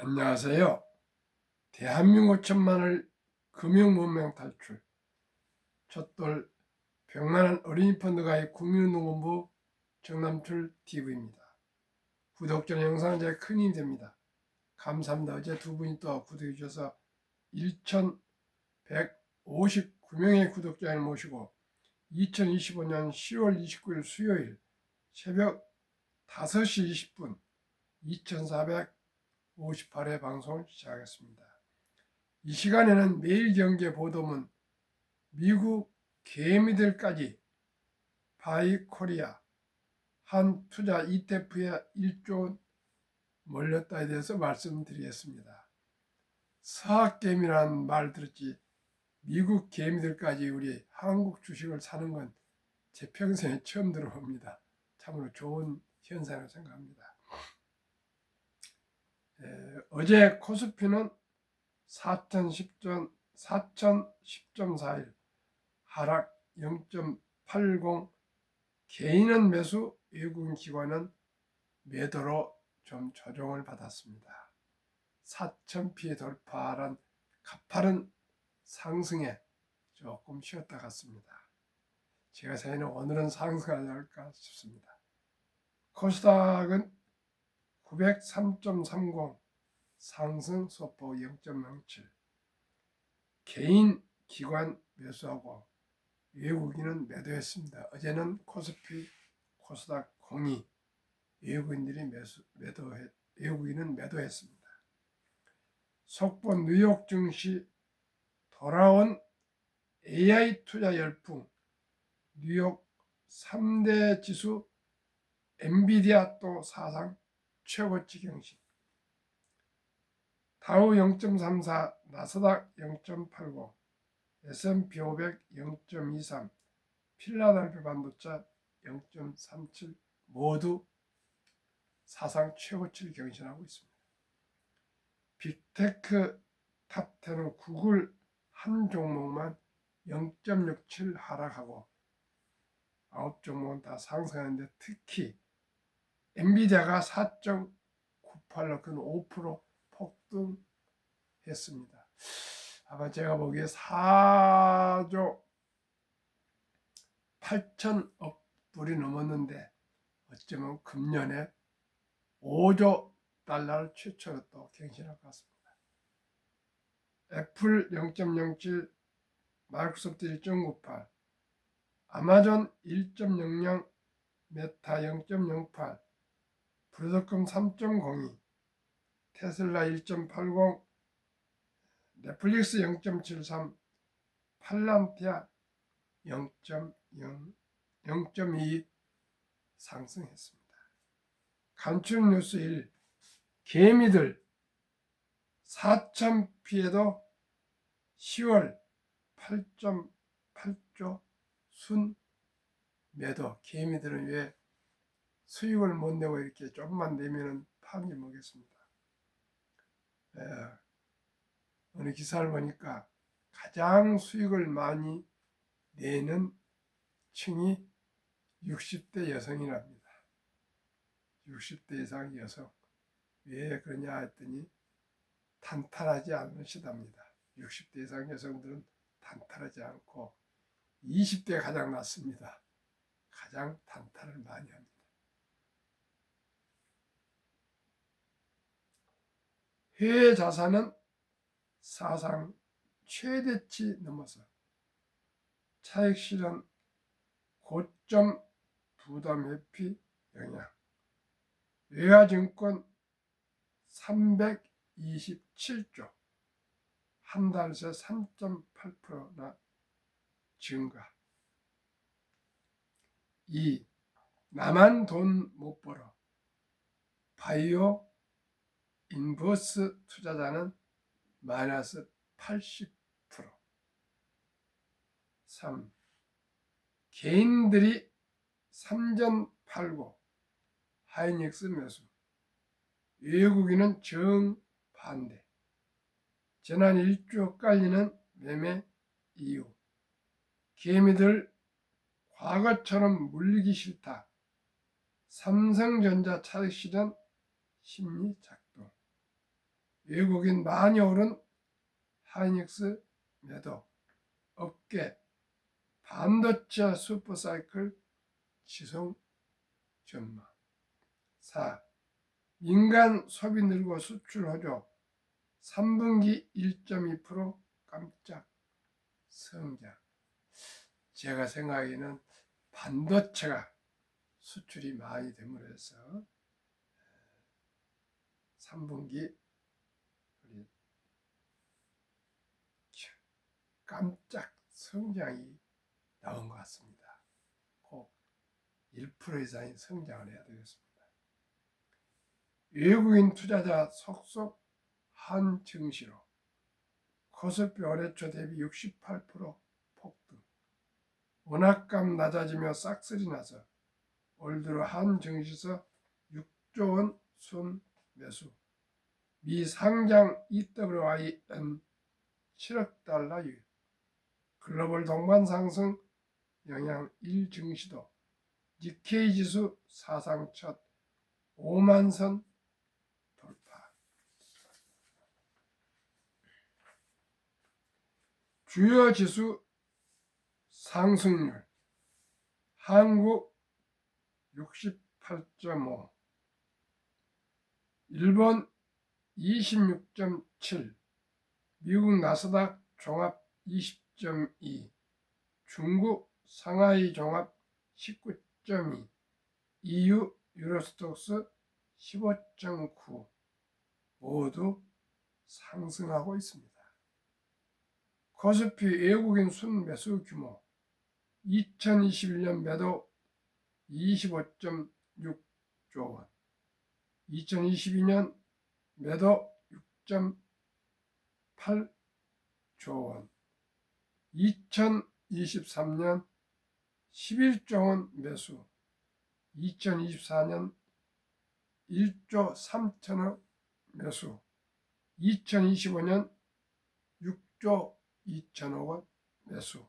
안녕하세요. 대한민국 천만을 금융문명 탈출 첫돌 100만원 어린이 펀드가입 국민운동본부 정남출 TV입니다. 구독자 영상 제 큰 힘이 됩니다. 감사합니다. 어제 두 분이 또 구독해 주셔서 1159명의 구독자를 모시고 2025년 10월 29일 수요일 새벽 5시 20분 2458회 방송을 시작하겠습니다. 이 시간에는 매일경제보도문, 미국 개미들까지 바이코리아 한 투자 ETF에 1조 몰렸다에 대해서 말씀드리겠습니다. 서학개미라는 말 들었지 미국 개미들까지 우리 한국 주식을 사는 건 제 평생에 처음 들어봅니다. 참으로 좋은 현상이라고 생각합니다. 어제 코스피는 4010.41 하락 0.80 개인은 매수 외국인 기관은 매도로 좀 조정을 받았습니다. 4000피해 돌파한 가파른 상승에 조금 쉬었다 갔습니다. 제가 생각에는 오늘은 상승하지 않을까 싶습니다. 코스닥은 903.30 상승 소폭 0.07 개인 기관 매수하고 외국인은 매도했습니다. 어제는 코스피 코스닥 공이 외국인은 매도했습니다. 속보 뉴욕 증시 돌아온 AI 투자 열풍 뉴욕 3대 지수 엔비디아 또 사상 최고치 경신 다우 0.34 나스닥 0.80 S&P 500 0.23 필라델피아 반도체 0.37 모두 사상 최고치를 경신하고 있습니다. 빅테크 탑10은 구글 한 종목만 0.67 하락하고 9종목은 다 상승하는데 특히 엔비디아가 4.98로 그 5% 폭등했습니다. 아마 제가 보기에 4조 8천억 불이 넘었는데 어쩌면 금년에 5조 달러를 최초로 또 경신할 것 같습니다. 애플 0.07, 마이크로소프트 1.98, 아마존 1.00, 메타 0.08, 브로드컴 3.02, 테슬라 1.80, 넷플릭스 0.73, 팔란티아 0.2 상승했습니다. 간추린 뉴스 1, 개미들 4천 피해도 10월 8.8조 순 매도. 개미들은 왜 수익을 못 내고 이렇게 조금만 내면은 파는지 모르겠습니다. 어느 기사를 보니까 가장 수익을 많이 내는 층이 60대 여성이랍니다. 60대 이상 여성. 왜 그러냐 했더니 탄탄하지 않으시답니다. 60대 이상 여성들은 탄탄하지 않고 20대가 가장 낫습니다. 가장 탄탄을 많이 합니다. 해외 자산은 사상 최대치 넘어서 차익 실현 고점 부담 회피 영향 외화증권 327조 한 달 새 3.8%나 증가. 2. 나만 돈 못 벌어 바이오 인버스 투자자는 마이너스 80%. 3. 개인들이 삼전 팔고 하이닉스 매수 외국인은 정반대. 지난 1주 깔리는 매매 이유 개미들 과거처럼 물리기 싫다. 삼성전자 차익 실현 심리 작동. 외국인 많이 오른 하이닉스 매도, 업계 반도체 슈퍼사이클 지속 전망. 4. 민간 소비 늘고 수출 호조, 3분기 1.2% 깜짝 성장. 제가 생각하기에는 반도체가 수출이 많이 됨으로 해서 3분기 깜짝 성장이 나온 것 같습니다. 꼭 1% 이상의 성장을 해야 되겠습니다. 외국인 투자자 속속 한 증시로 코스피 올해 초 대비 68% 폭등. 원화값 낮아지며 싹쓸이 나서 올 들어 한 증시에서 6조 원 순 매수. 미 상장 EWIN 7억 달러 유입. 글로벌 동반 상승 영향 1증시도 니케이 지수 사상 첫 5만 선 돌파. 주요 지수 상승률 한국 68.5, 일본 26.7, 미국 나스닥 종합 20.2, 중국 상하이 종합 19.2, EU 유로스톡스 15.9 모두 상승하고 있습니다. 코스피 외국인 순매수 규모 2021년 매도 25.6조 원, 2022년 매도 6.8조 원, 2023년 11조 원 매수, 2024년 1조 3천억 매수, 2025년 6조 2천억 원 매수.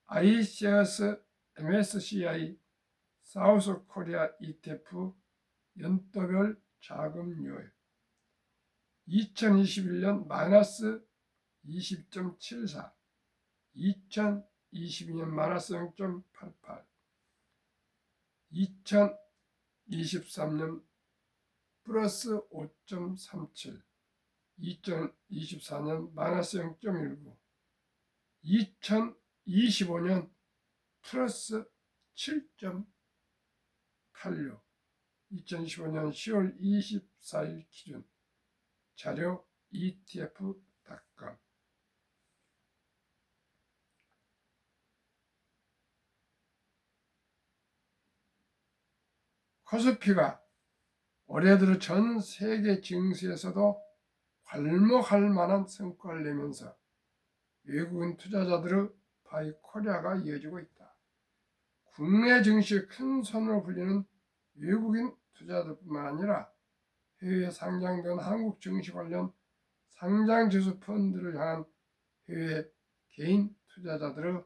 iShares MSCI 사우스 코리아 ETF 연도별 자금 유입 2021년 마이너스 20.74, 2022년 마이너스 0.88, 2023년 플러스 5.37, 2024년 마이너스 0.19, 2025년 플러스 7.86, 2025년 10월 24일 기준 자료 ETF.com. 코스피가 올해 들어 전 세계 증시에서도 괄목할 만한 성과를 내면서 외국인 투자자들의 바이 코리아가 이어지고 있다. 국내 증시의 큰 손으로 불리는 외국인 투자자들뿐만 아니라 해외에 상장된 한국 증시 관련 상장지수 펀드를 향한 해외 개인 투자자들의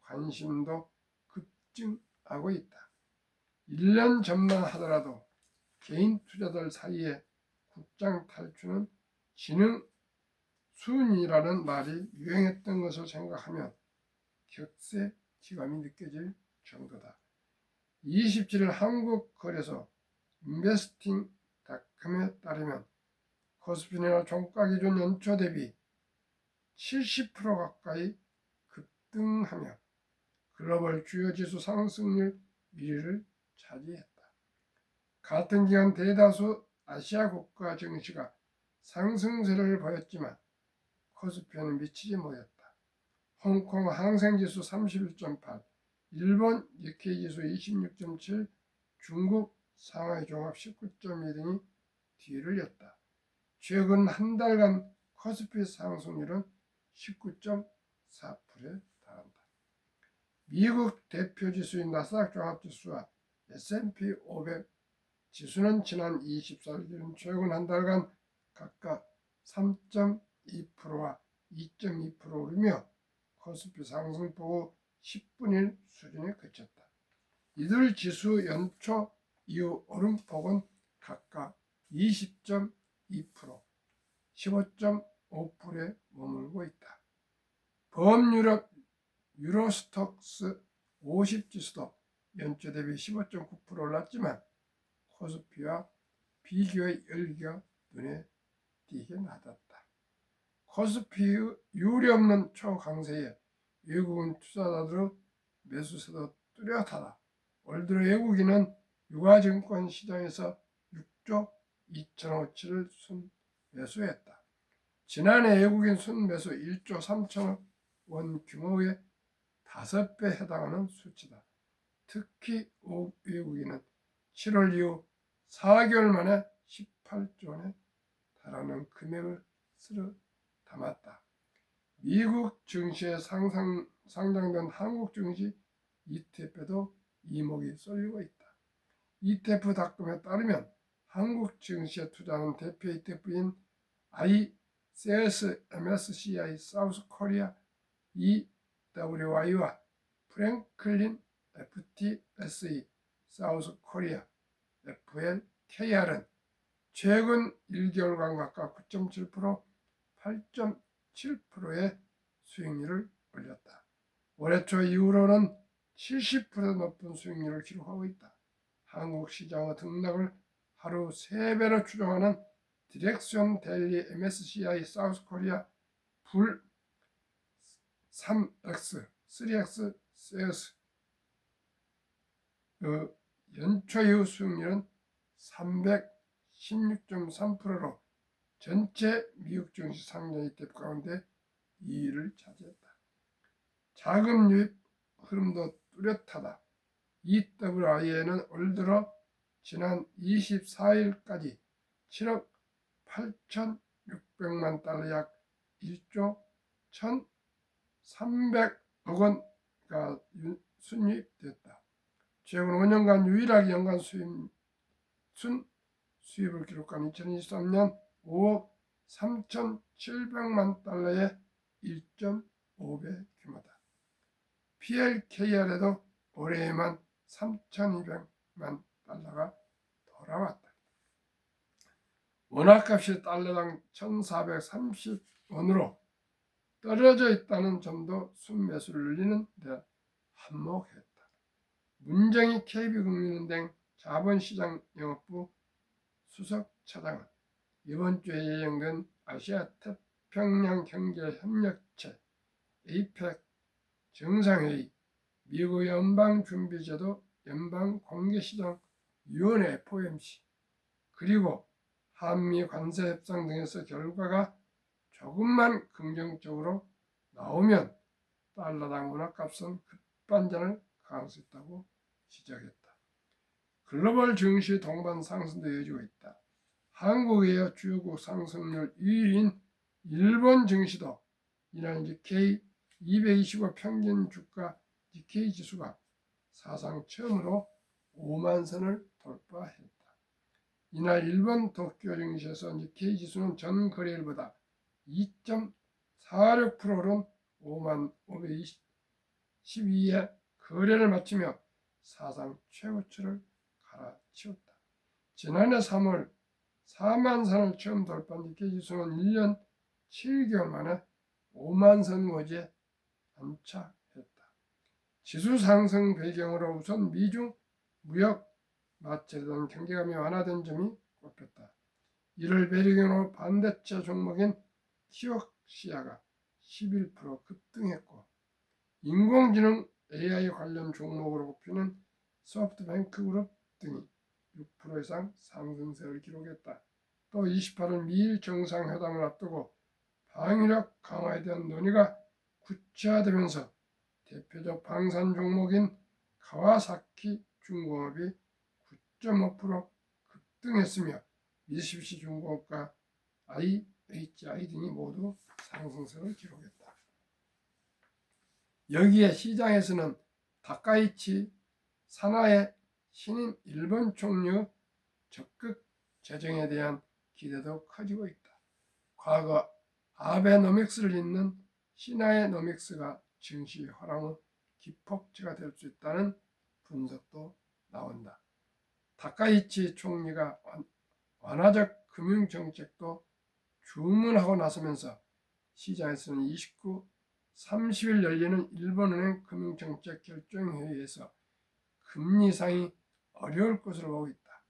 관심도 급증하고 있다. 1년 전만 하더라도 개인 투자자들 사이에 국장 탈주는 지능 순이라는 말이 유행했던 것을 생각하면 격세지감이 느껴질 정도다. 27일 한국거래소 인베스팅닷컴에 따르면 코스피나 종가 기준 연초 대비 70% 가까이 급등하며 글로벌 주요 지수 상승률 1위를 차지했다. 같은 기간 대다수 아시아 국가 증시가 상승세를 보였지만 코스피에는 미치지 못했다. 홍콩 항생지수 31.8, 일본 니케이 지수 26.7, 중국 상하이 종합 19.2 등이 뒤를 이었다. 최근 한 달간 코스피 상승률은 19.4%에 달한다. 미국 대표 지수인 나스닥 종합지수와 S&P 500 지수는 지난 24일 기준 최근 한 달간 각각 3.2%와 2.2% 오르며 코스피 상승폭은 10분의 1 수준에 그쳤다. 이들 지수 연초 이후 오름폭은 각각 20.2%, 15.5%에 머물고 있다. 범유럽 유로스톡스 50 지수도 연초 대비 15.9% 올랐지만 코스피와 비교의 열기가 눈에 띄게 낮았다. 코스피의 유례없는 초강세에 외국인 투자자들의 매수세도 뚜렷하다. 올 들어 외국인은 유가증권 시장에서 6조 2천억치를 순매수했다. 지난해 외국인 순매수 1조 3천억 원 규모의 5배 해당하는 수치다. 특히 외국인은 7월 이후 4개월 만에 18조 원에 달하는 금액을 쓸어 담았다. 미국 증시에 상장된 한국 증시 ETF에도 이목이 쏠리고 있다. ETF.com에 따르면 한국 증시에 투자하는 대표 ETF인 iShares MSCI 사우스 코리아 EWI와 프랭클린 FTSE 사우스 코리아 FLKR은 최근 1개월간 각각 9.7%, 8.7%의 수익률을 올렸다. 올해 초 이후로는 70% 높은 수익률을 기록하고 있다. 한국 시장의 등락을 하루 3배로 추정하는 디렉션 데일리 MSCI 사우스 코리아 불 3X, 3X 세어스 연초 이후 수익률은 316.3%로 전체 미국 증시 상장 ETF 가운데 2위를 차지했다. 자금 유입 흐름도 뚜렷하다. EWI에는 올 들어 지난 24일까지 7억 8,600만 달러 약 1조 1,300억 원가 순유입됐다. 최근 5년간 유일하게 연간 순수입을 기록한 2023년 5억 3,700만 달러의 1.5배 규모다. PLKR에도 올해에만 3,200만 달러가 돌아왔다. 원화값이 달러당 1,430원으로 떨어져 있다는 점도 순매수를 늘리는 데 한몫했다. 문정희 KB국민은행 자본시장영업부 수석차장은 이번 주에 예정된 아시아 태평양 경제협력체 APEC 정상회의, 미국 연방준비제도 연방공개시장위원회 FOMC, 그리고 한미 관세협상 등에서 결과가 조금만 긍정적으로 나오면 달러당 원화값은 급반전을 가능할 수 있다고 지적했다. 글로벌 증시 동반 상승도 이어지고 있다. 한국에 이어 주요국 상승률 1위인 일본 증시도 이날 니케이 225 평균 주가 니케이 지수가 사상 처음으로 5만 선을 돌파했다. 이날 일본 도쿄 증시에서 니케이 지수는 전 거래일보다 2.46% 오른 5만 512에 거래를 마치며 사상 최고치를 갈아치웠다. 지난해 3월 4만 선을 처음 돌파한 니케이 지수는 1년 7개월 만에 5만 선 고지에 안착했다. 지수 상승 배경으로 우선 미중 무역 마찰에 대한 경계감이 완화된 점이 꼽혔다. 이를 배경으로 반도체 종목인 키옥시아가 11% 급등했고, 인공지능 AI 관련 종목으로 꼽히는 소프트뱅크 그룹 등이 6% 이상 상승세를 기록했다. 또 28일 미일 정상회담을 앞두고 방위력 강화에 대한 논의가 구체화되면서 대표적 방산 종목인 카와사키 중공업이 9.5% 급등했으며 미쓰비시 중공업과 IHI 등이 모두 상승세를 기록했다. 여기에 시장에서는 다카이치 사나의 신임 일본 총리의 적극 재정에 대한 기대도 커지고 있다. 과거 아베노믹스를 잇는 시나에노믹스가 증시 화랑의 기폭제가 될 수 있다는 분석도 나온다. 다카이치 총리가 완화적 금융정책도 주문하고 나서면서 시장에서는 29, 30일 열리는 일본은행 금융정책 결정회의에서 금리 인상이 어려울 것으로 보고 있다.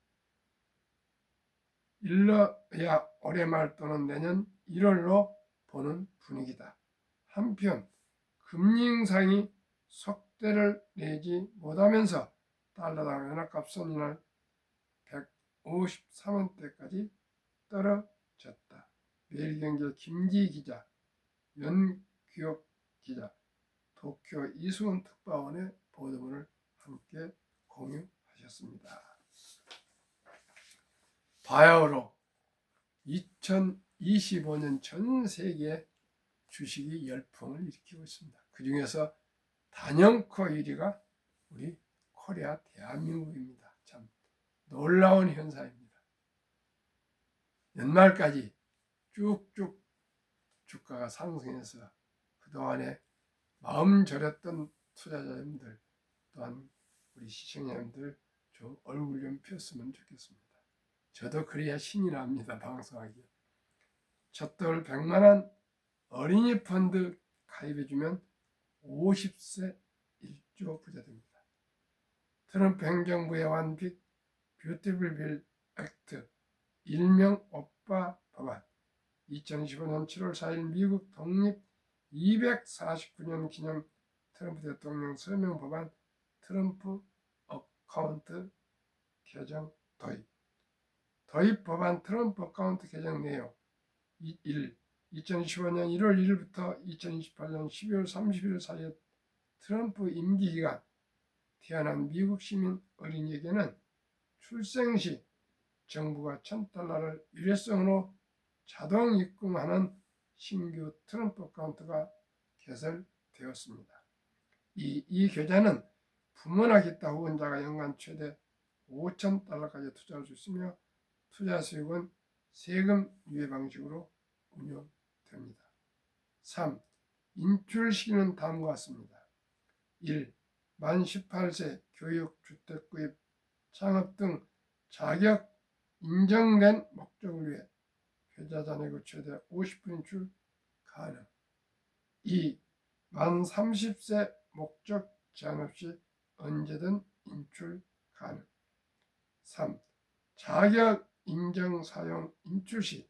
일러야 올해 말 또는 내년 1월로 보는 분위기다. 한편 금리 인상이 속도를 내지 못하면서 달러당 연합값은 이날 153원대까지 떨어졌다. 매일경제 김지 기자, 연규혁 기자, 도쿄 이수원 특파원의 보도문을 함께 공유하셨습니다. 바야흐로 2025년 전 세계 주식이 열풍을 일으키고 있습니다. 그 중에서 단연코 1위가 우리 코리아 대한민국입니다. 참 놀라운 현상입니다. 연말까지 쭉쭉 주가가 상승해서 그동안에 마음 졸였던 투자자님들 또한 우리 시청자님들 좀 얼굴 좀 폈으면 좋겠습니다. 저도 그래야 신이 납니다. 방송하기에. 첫돌 100만원 어린이 펀드 가입해주면 50세 1조 부자 됩니다. 트럼프 행정부의 완빅 뷰티풀 빌 액트 일명 오빠 법안 2025년 7월 4일 미국 독립 249년 기념 트럼프 대통령 서명 법안 트럼프 어카운트 개정 도입 법안 트럼프 어카운트 개정 내용 1. 2025년 1월 1일부터 2028년 12월 30일 사이에 트럼프 임기 기간 태어난 미국 시민 어린이에게는 출생 시 정부가 $1,000를 일회성으로 자동 입금하는 신규 트럼프 어카운트가 개설되었습니다. 이 계좌는 부모나 기타 후원자가 연간 최대 $5,000까지 투자할 수 있으며 투자 수익은 세금 유예 방식으로 운영됩니다. 3. 인출 시기는 다음과 같습니다. 1. 만 18세 교육, 주택 구입, 창업 등 자격 인정된 목적을 위해 계좌 잔액의 최대 50% 인출 가능. 2. 만 30세 목적 제한 없이 언제든 인출 가능. 3. 자격 인정 사용 인출 시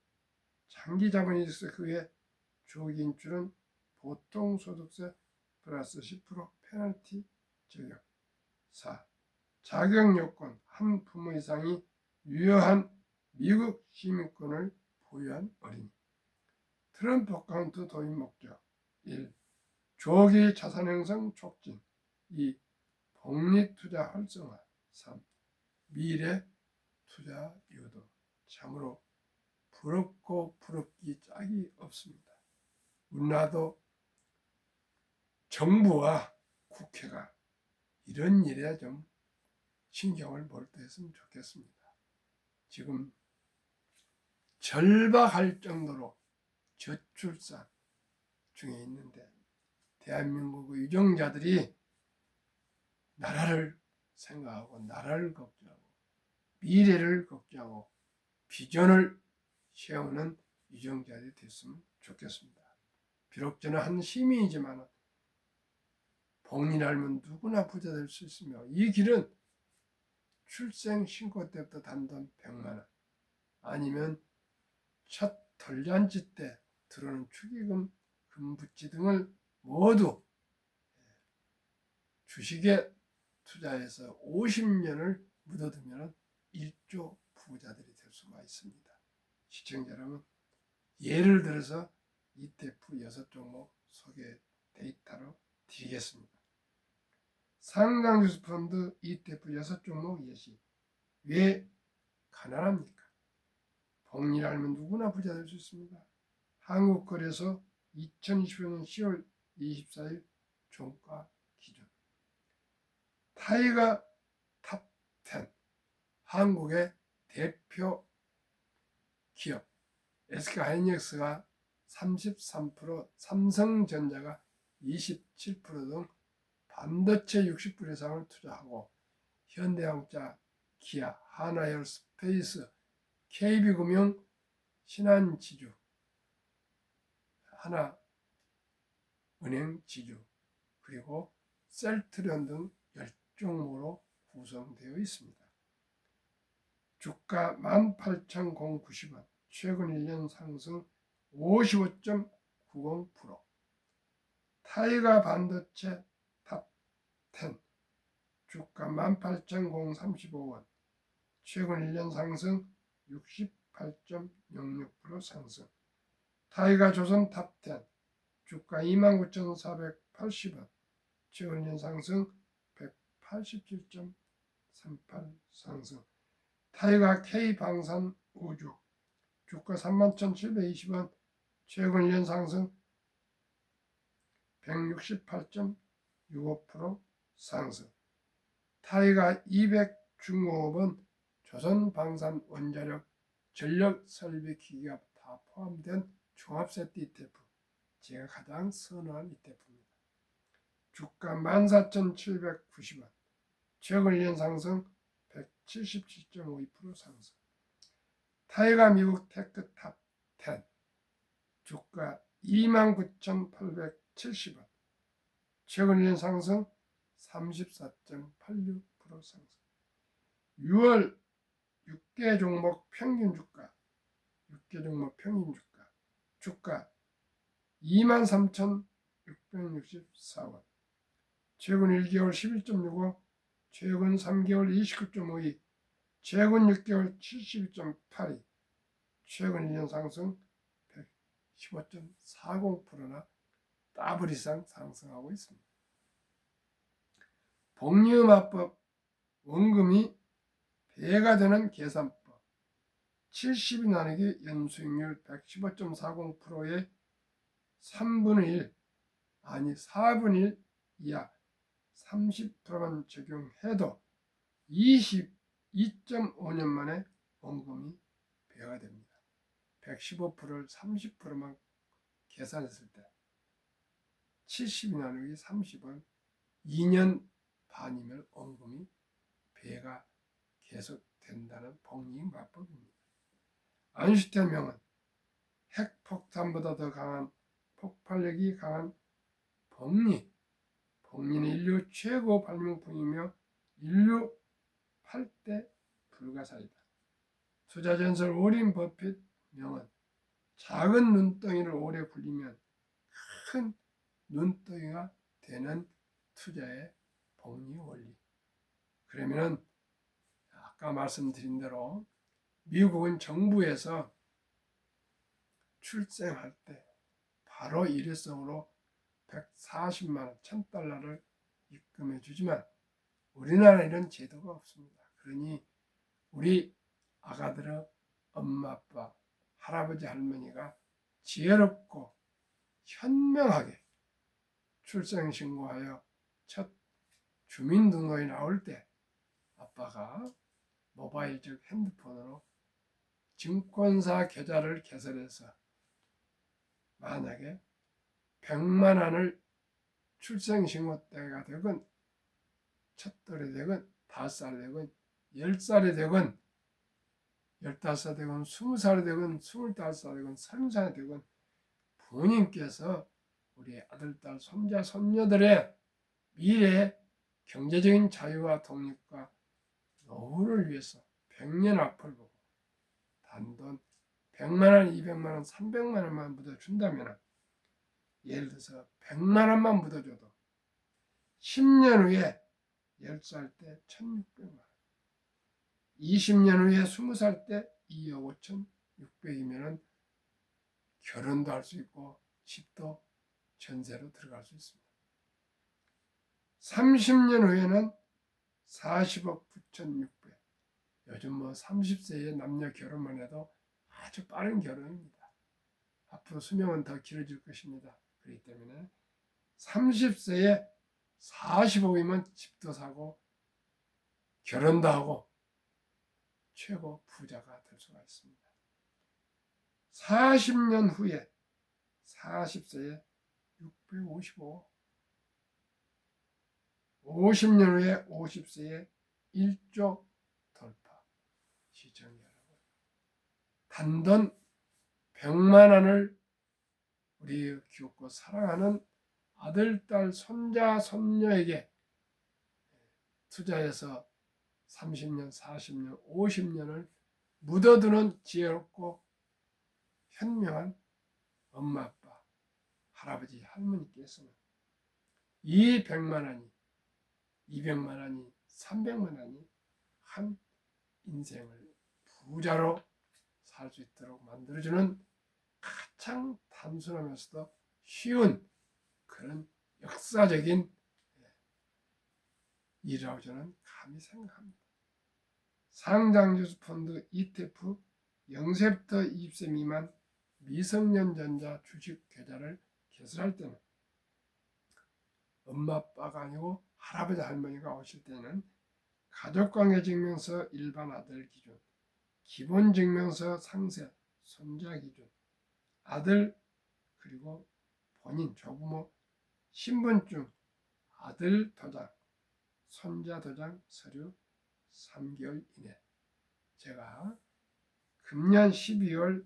장기 자본이 있어 그 외 조기 인출은 보통 소득세 플러스 10% 페널티 적용. 4. 자격 요건 한 부모 이상이 유효한 미국 시민권을 보유한 어린이. 트럼프 어카운트 도입 목적 1. 조기 자산 형성 촉진 2. 복리 투자 활성화 3. 미래 투자 유도. 참으로 부럽고 부럽기 짝이 없습니다. 우리나라도 정부와 국회가 이런 일에 좀 신경을 몰두했으면 좋겠습니다. 지금 절박할 정도로 저출산 중에 있는데 대한민국의 유정자들이 나라를 생각하고 나라를 걱정하고 미래를 걱정하고 비전을 세우는 유정자들이 됐으면 좋겠습니다. 비록 저는 한 시민이지만 복리를 알면 누구나 부자 될 수 있으며 이 길은 출생 신고 때부터 단돈 100만원 아니면 첫 돌잔치 때 들어오는 축의금, 금부치 등을 모두 주식에 투자해서 50년을 묻어두면 1조 부자들이 될 수가 있습니다. 시청자 여러분, 예를 들어서 ETF 6종목 소개 데이터로 드리겠습니다. 상장주식 펀드 ETF 6종목 예시. 왜 가난합니까? 복리를 알면 누구나 부자 될 수 있습니다. 한국거래소 2025년 10월 24일 종가 기준. 타이거 탑10 한국의 대표 기업 SK하이닉스가 33%, 삼성전자가 27% 등 반도체 60% 이상을 투자하고 현대자동차, 기아, 하나에어스페이스, KB금융, 신한지주, 하나 은행 지주 그리고 셀트리온 등 10종목으로 구성되어 있습니다. 주가 18,090원, 최근 1년 상승 55.90%. 타이가 반도체 탑10 주가 18,035원, 최근 1년 상승 68.06% 상승. 타이가 조선 탑10 주가 29,480원, 최근 1년 상승 187.38 상승. 타이가 K방산 우주 주가 31,720원, 최근 1년 상승 168.65% 상승. 타이가 200 중공업은 조선방산 원자력 전력 설비 기기가 다 포함된 종합세트 ETF, 제가 가장 선호한 ETF입니다. 주가 14,790원, 최근 1년 상승 177.52% 상승. 타이가 미국 테크 탑10 주가 29,870원, 최근 1년 상승 34.86% 상승. 6월 6개 종목 평균 주가, 6개 종목 평균 주가 23,664원, 최근 1개월 11.65, 최근 3개월 29.52, 최근 6개월 72.82, 최근 1년 상승 115.40%나 더블 이상 상승하고 있습니다. 복리음화법 원금이 배가 되는 계산법 70이 나누기 연수익률 115.40%의 3분의 1 아니 4분의 1 이하 30%만 적용해도 22.5년 만에 원금이 배가 됩니다. 115%를 30%만 계산했을 때 70이 나누기 30을 2년 반이면 원금이 배가 계속된다는 복리음화법입니다. 아인슈타인명은 핵폭탄보다 더 강한 폭발력이 강한 복리는 인류 최고 발명품이며 인류 8대 불가사이다. 투자전설 워렌 버핏 명은 작은 눈덩이를 오래 굴리면 큰 눈덩이가 되는 투자의 복리 원리. 그러면은 아까 말씀드린 대로 미국은 정부에서 출생할 때 바로 일회성으로 140만원, 1000달러를 입금해 주지만 우리나라는 이런 제도가 없습니다. 그러니 우리 아가들의 엄마, 아빠, 할아버지, 할머니가 지혜롭고 현명하게 출생신고하여 첫 주민등록에 나올 때 아빠가 모바일 즉 핸드폰으로 증권사 계좌를 개설해서 만약에 100만 원을 출생신고 때가 되건 첫돌이 되건 5살 되건 10살이 되건 15살 되건 20살이 되건 25살 되건 30살이 되건 부모님께서 우리 아들, 딸, 손자, 손녀들의 미래 경제적인 자유와 독립과 노후를 위해서 100년 앞을 보고 단돈 100만 원, 200만 원, 300만 원만 묻어준다면 예를 들어서 100만 원만 묻어줘도 10년 후에 10살 때 1600만 원, 20년 후에 20살 때 2억 5,600이면 결혼도 할 수 있고 집도 전세로 들어갈 수 있습니다. 30년 후에는 40억 9,600. 요즘 30세에 남녀 결혼만 해도 아주 빠른 결혼입니다. 앞으로 수명은 더 길어질 것입니다. 그렇기 때문에 30세에 40억이면 집도 사고 결혼도 하고 최고 부자가 될 수가 있습니다. 40년 후에 40세에 655억, 50년 후에 50세에 1조 돌파. 시청자 여러분, 단돈 100만 원을 우리 기웃고 사랑하는 아들, 딸, 손자, 손녀에게 투자해서 30년, 40년, 50년을 묻어두는 지혜롭고 현명한 엄마, 아빠, 할아버지, 할머니께서는 이 100만 원이, 200만 원이, 300만 원이 한 인생을 부자로 살 수 있도록 만들어주는 가장 단순하면서도 쉬운 그런 역사적인 일이라고 저는 감히 생각합니다. 상장주주펀드 ETF 0세부터 20세 미만 미성년자 주식 계좌를 개설할 때는 엄마 아빠가 아니고 할아버지 할머니가 오실 때는 가족관계증명서 일반 아들 기준, 기본증명서 상세 손자 기준, 아들 그리고 본인 조부모 신분증 아들 도장, 손자 도장 서류 3개월 이내. 제가 금년 12월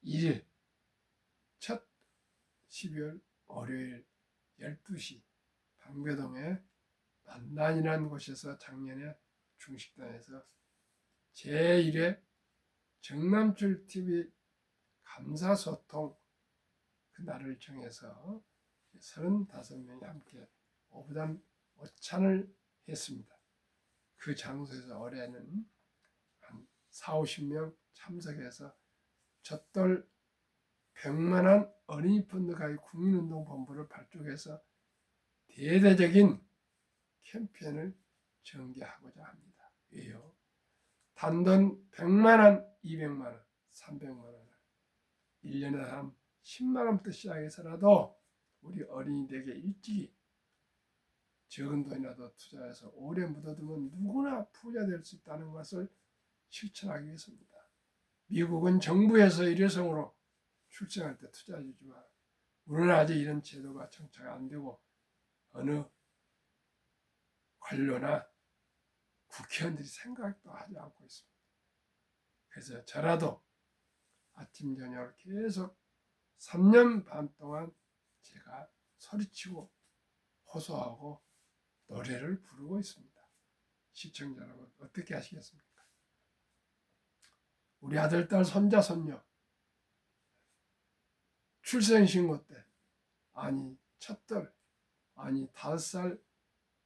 1일 첫 12월 월요일 12시 방배동의 만난이라는 곳에서 작년에 중식당에서 제1회 정남출TV 감사소통 그날을 정해서 35명이 함께 오부단 오찬을 했습니다. 그 장소에서 올해는 한 40-50명 참석해서 젖돌 100만원 어린이펀드 가입 국민운동본부를 발족해서 대대적인 캠페인을 전개하고자 합니다. 왜요? 단돈 100만원, 200만원, 300만원 1년에 한 10만원부터 시작해서라도 우리 어린이들에게 일찍이 적은 돈이라도 투자해서 오래 묻어두면 누구나 부자 될 수 있다는 것을 실천하기 위해서입니다. 미국은 정부에서 일회성으로 출생할 때 투자해주지만 우리는 아직 이런 제도가 정착 안 되고 어느 관료나 국회의원들이 생각도 하지 않고 있습니다. 그래서 저라도 아침 저녁 계속 3년 반 동안 제가 소리치고 호소하고 노래를 부르고 있습니다. 시청자 여러분 어떻게 하시겠습니까? 우리 아들, 딸, 손자, 손녀 출생신고 때 아니 첫돌 아니 5살,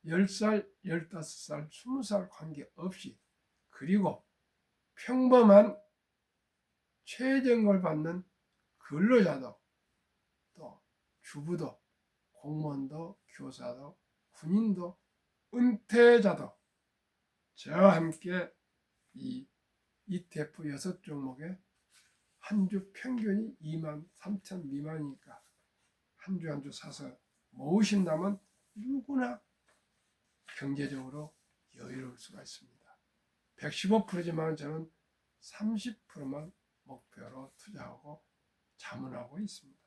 10살, 15살, 20살 관계없이 그리고 평범한 최저임금을 받는 근로자도 또 주부도 공무원도 교사도 군인도 은퇴자도 저와 함께 이 ETF 6종목에 한 주 평균이 23,000 미만이니까 한 주 한 주 사서 모으신다면 누구나 경제적으로 여유로울 수가 있습니다. 115%지만 저는 30%만 목표로 투자하고 자문하고 있습니다.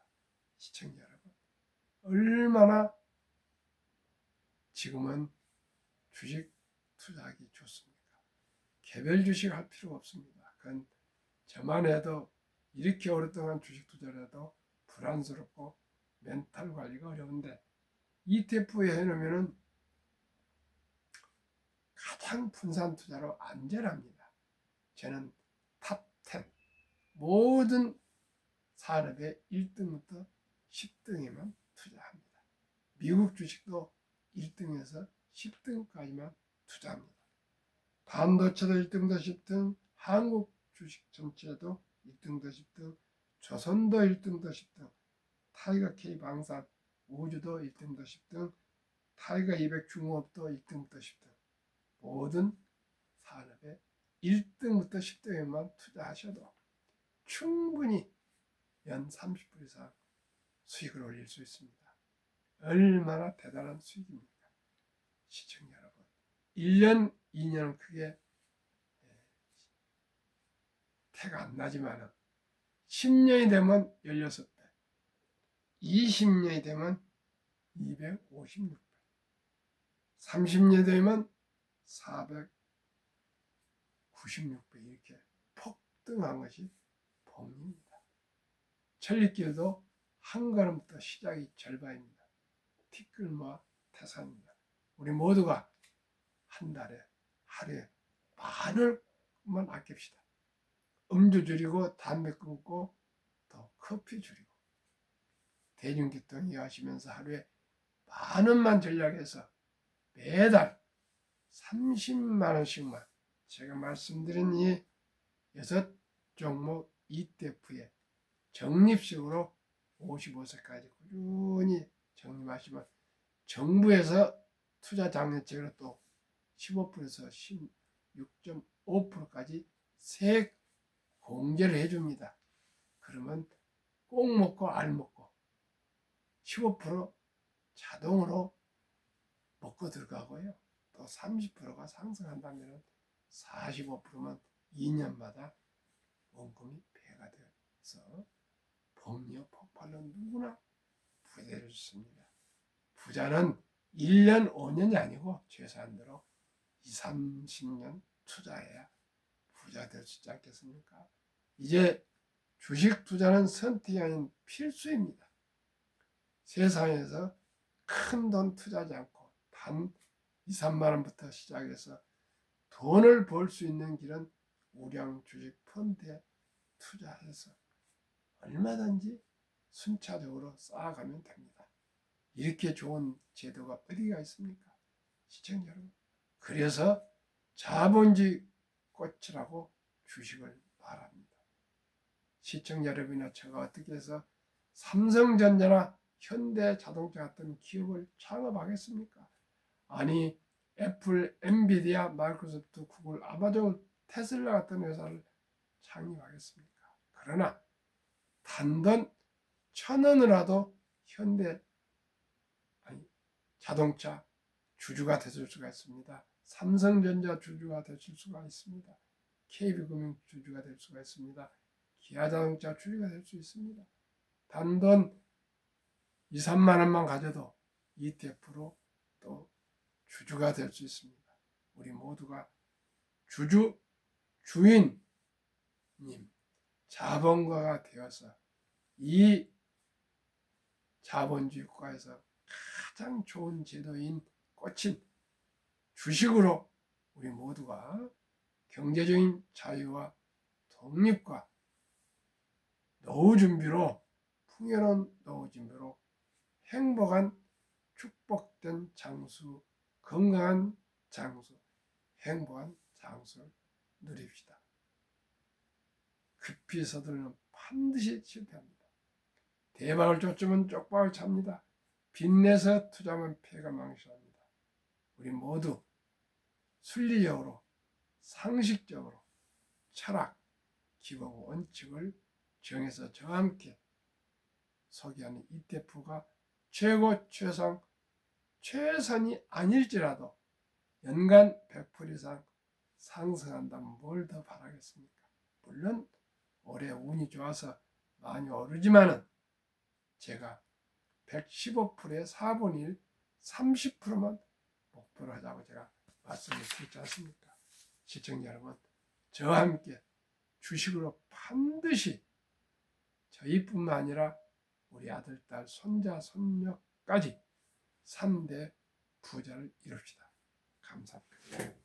시청자 여러분 얼마나 지금은 주식 투자하기 좋습니까? 개별 주식 할 필요가 없습니다. 그건 저만 해도 이렇게 오랫동안 주식 투자를 해도 불안스럽고 멘탈 관리가 어려운데 ETF에 해놓으면 가장 분산 투자로 안전합니다. 저는 탑10 모든 산업의 1등부터 10등에만 투자합니다. 미국 주식도 1등에서 10등까지만 투자합니다. 반도체도 1등부터 10등, 한국 주식 전체도 1등부터 10등, 조선도 1등부터 10등, 타이거 K 방산 우주도 1등부터 10등, 타이거 200 중공업도 1등부터 10등. 모든 산업의 1등부터 10등에만 투자하셔도 충분히 연 30% 이상 수익을 올릴 수 있습니다. 얼마나 대단한 수익입니까? 시청자 여러분 1년, 2년은 크게 태가 안 나지만 10년이 되면 16배, 20년이 되면 256배, 30년이 되면 496배 이렇게 폭등한 것이 봄입니다. 천리길도 한 걸음부터 시작이 절반입니다. 티끌모아 태산입니다. 우리 모두가 한 달에 하루에 만 원만 아낍시다. 음주 줄이고 담배 끊고 또 커피 줄이고 대중교통 이용하시면서 하루에 만 원만 전략해서 매달 30만 원씩만 제가 말씀드린 이 6종목 ETF에 적립식으로 55세까지 꾸준히 적립하시면 정부에서 투자 장려책으로 또 15%에서 16.5%까지 세액 공제를 해줍니다. 그러면 꼭 먹고 알 먹고 15% 자동으로 먹고 들어가고요. 또 30%가 상승한다면 45%만 2년마다 원금이 배가 되어서 복리와 폭발로 누구나 부자 될 수 있습니다. 부자는 1년, 5년이 아니고 최소한대로 20, 30년 투자해야 부자 될 수 있지 않겠습니까? 이제 주식 투자는 선택이 아닌 필수입니다. 세상에서 큰 돈 투자하지 않고 단 2, 3만 원부터 시작해서 돈을 벌 수 있는 길은 우량 주식 펀드에 투자해서 얼마든지 순차적으로 쌓아가면 됩니다. 이렇게 좋은 제도가 어디가 있습니까? 시청자 여러분. 그래서 자본주의 꽃이라고 주식을 말합니다. 시청자 여러분이나 제가 어떻게 해서 삼성전자나 현대자동차 같은 기업을 창업하겠습니까? 아니 애플, 엔비디아, 마이크로소프트, 구글, 아마존, 테슬라 같은 회사를 창립하겠습니까? 그러나 단돈 1,000원이라도 현대 자동차 주주가 되실 수가 있습니다. 삼성전자 주주가 되실 수가 있습니다. KB금융 주주가 될 수가 있습니다. 기아자동차 주주가 될 수 있습니다. 단돈 2, 3만 원만 가져도 ETF로 또 주주가 될 수 있습니다. 우리 모두가 주인님, 자본가가 되어서 이 자본주의 국가에서 가장 좋은 제도인 꽃인 주식으로 우리 모두가 경제적인 자유와 독립과 노후 준비로 풍요로운 노후 준비로 행복한 축복된 장수, 건강한 장수, 행복한 장수를 누립시다. 급히 서두르는 반드시 실패합니다. 대박을 쫓으면 쪽박을 찹니다. 빚내서 투자하면 폐가 망신합니다. 우리 모두 순리적으로 상식적으로 철학, 기본 원칙을 정해서 저와 함께 소개하는 ETF가 최고 최선이 아닐지라도 연간 100% 이상 상승한다면 뭘 더 바라겠습니까? 물론 올해 운이 좋아서 많이 오르지만은 제가 115%의 4분의 1, 30%만 목표로 하자고 제가 말씀을 드렸지 않습니까? 시청자 여러분, 저와 함께 주식으로 반드시 저희뿐만 아니라 우리 아들, 딸, 손자, 손녀까지 3대 부자를 이룹시다. 감사합니다.